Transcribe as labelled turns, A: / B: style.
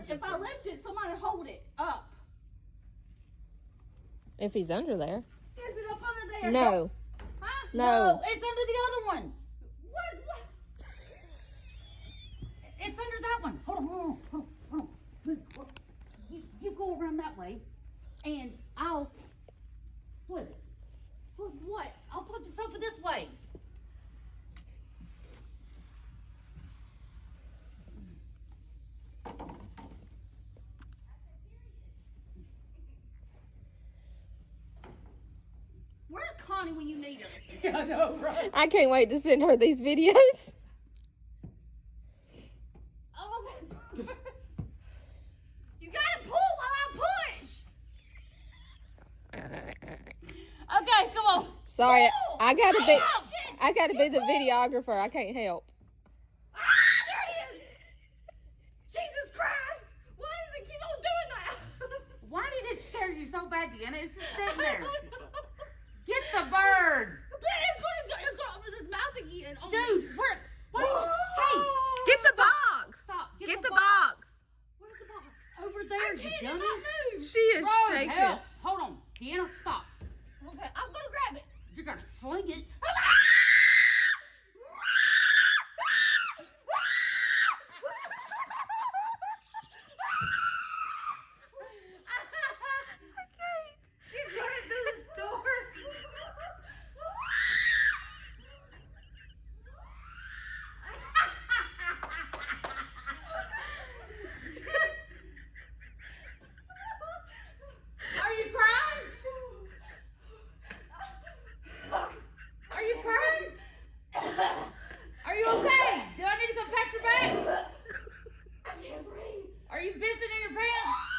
A: if I lift it, somebody hold it up.
B: If he's under there.
A: Is it up under there?
B: No.
A: Huh?
B: No.
C: It's under the other one.
A: What?
C: It's under that one. Hold on. You go around that way, and I'll flip it.
A: Flip what?
C: I'll flip the sofa this way.
A: Where's Connie when you need her?
C: Yeah, I know, right?
B: I can't wait to send her these videos.
A: You gotta pull while I push.
C: Okay, come on.
B: Sorry,
A: Pull!
B: I gotta be
A: Oh, shit.
B: I gotta be the videographer. I can't help.
A: Ah, there it is. Jesus Christ! Why does it keep on doing that?
C: Why did it scare you so bad, Deanna? It's just sitting
A: I
C: there.
A: don't know.
C: Get the bird.
A: It's gonna open his mouth again. Oh,
C: Dude, where? Hey,
B: Get the box.
C: stop.
B: Get the box.
C: Where's the box? Over there,
A: I
C: you
A: can't
C: dummy.
A: not move.
B: She is
C: Rose,
B: shaking.
C: help. Hold on. Deanna, stop.
A: Okay, I'm gonna grab it.
C: You're going to sling it. She's running through the store. Are you crying? Are you crying? Are you okay? Do I need to come pat your back?
A: I can't breathe.
C: Are you pissing in your pants?